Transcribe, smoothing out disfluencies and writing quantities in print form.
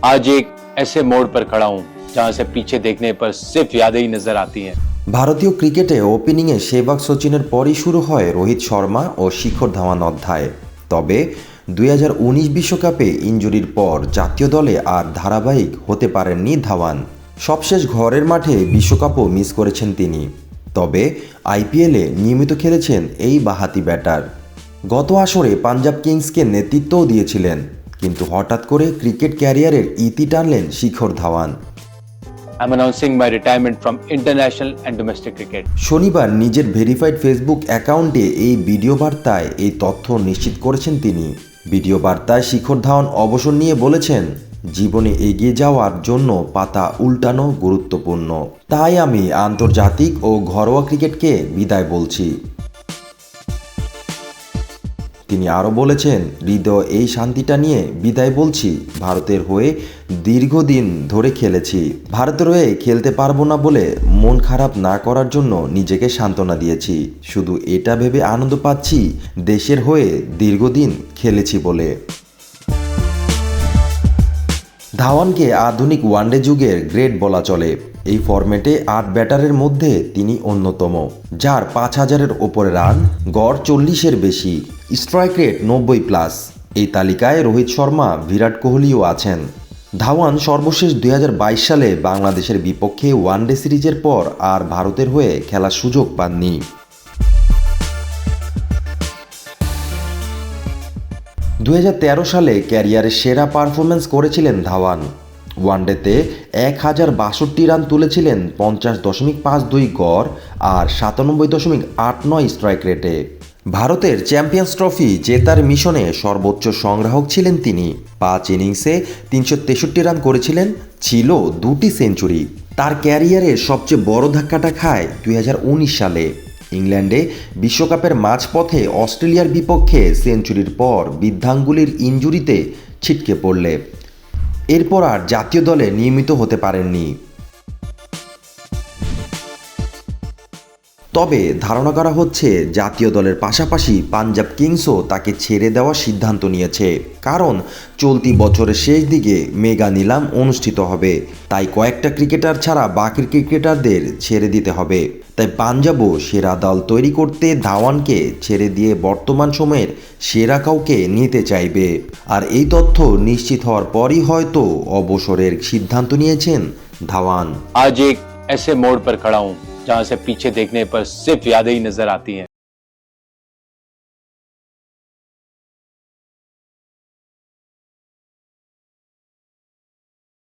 आज एक ऐसे मोड़ पर खड़ा हूं जहां से पीछे देखने पर सिर्फ यादें ही नजर आती हैं। ভারতীয় ক্রিকেটে ওপেনিংয়ে সেহবাগ সচিনের পরই শুরু হয় রোহিত শর্মা ও শিখর ধাওয়ান অধ্যায়। তবে 2019 বিশ্বকাপে ইনজুরির পর জাতীয় দলে আর ধারাবাহিক হতে পারেননি ধাওয়ান। সবশেষ ঘরের মাঠে বিশ্বকাপও মিস করেছেন তিনি। তবে আইপিএলে নিয়মিত খেলেছেন এই বাঁহাতি ব্যাটার। গত আসরে পাঞ্জাব কিংসকে নেতৃত্বও দিয়েছিলেন, কিন্তু হঠাৎ করে ক্রিকেট ক্যারিয়ারের ইতি টানলেন Shikhar Dhawan. I'm announcing my retirement from international and domestic cricket. শনিবার নিজের ভেরিফাইড ফেসবুক অ্যাকাউন্টে এই ভিডিও বার্তায় এই তথ্য নিশ্চিত করেছেন তিনি। ভিডিও বার্তায় শিখর ধাওয়ান অবসর নিয়ে বলেছেন, জীবনে এগিয়ে যাওয়ার জন্য পাতা উল্টানো গুরুত্বপূর্ণ, তাই আমি আন্তর্জাতিক ও ঘরোয়া ক্রিকেটকে বিদায় বলছি। তিনি আরও বলেছেন, হৃদয় এই শান্তিটা নিয়ে বিদায় বলছি। ভারতের হয়ে দীর্ঘদিন ধরে খেলেছি, ভারতের হয়ে খেলতে পারবো না বলে মন খারাপ না করার জন্য নিজেকে সান্ত্বনা দিয়েছি। শুধু এটা ভেবে আনন্দ পাচ্ছি দেশের হয়ে দীর্ঘদিন খেলেছি বলে। ধাওয়ানকে আধুনিক ওয়ানডে যুগের গ্রেট বলা চলে। এই ফরম্যাটে 8 ব্যাটারের মধ্যে তিনি অন্যতম, যার 5000-এর ওপরে রান, গড় 40-এর বেশি, স্ট্রাইক রেট 90+। এই তালিকায় রোহিত শর্মা, বিরাট কোহলিও আছেন। ধাওয়ান সর্বশেষ 2022 সালে বাংলাদেশের বিপক্ষে ওয়ানডে সিরিজের পর আর ভারতের হয়ে খেলার সুযোগ পাননি। 2013 সালে ক্যারিয়ারের সেরা পারফরমেন্স করেছিলেন ধাওয়ান। ওয়ানডেতে 1062 রান তুলেছিলেন 50.52 গড় আর 97.89 স্ট্রাইক রেটে। ভারতের চ্যাম্পিয়ন্স ট্রফি জেতার মিশনে সর্বোচ্চ সংগ্রাহক ছিলেন তিনি। 5 ইনিংসে 363 রান করেছিলেন, ছিল 2টি সেঞ্চুরি। তার ক্যারিয়ারের সবচেয়ে বড় ধাক্কাটা খায় 2019 সালে ইংল্যান্ডে বিশ্বকাপের মাঝপথে অস্ট্রেলিয়ার বিপক্ষে সেঞ্চুরির পর বৃদ্ধাঙ্গুলির ইনজুরিতে ছিটকে পড়লে। এরপর আর জাতীয় দলে নিয়মিত হতে পারেননি। তবে ধারণা করা হচ্ছে জাতীয় দলের পাশাপাশি পাঞ্জাব কিংসও তাকে ছেড়ে দেওয়ার সিদ্ধান্ত নিয়েছে, কারণ চলতি বছরের শেষ দিকে মেগা নিলাম অনুষ্ঠিত হবে। তাই কয়েকটা ক্রিকেটার ছাড়া বাকি ক্রিকেটারদের ছেড়ে দিতে হবে। তাই পাঞ্জাবও সেরা দল তৈরি করতে ধাওয়ানকে ছেড়ে দিয়ে বর্তমান সময়ের সেরা কাউকে নিতে চাইবে। আর এই তথ্য নিশ্চিত হওয়ার পরই হয়তো অবসরের সিদ্ধান্ত নিয়েছেন ধাওয়ান। आज एक ऐसे मोड़ पर खड़ा हूं जहां से पीछे देखने पर सिर्फ यादें ही नजर आती हैं।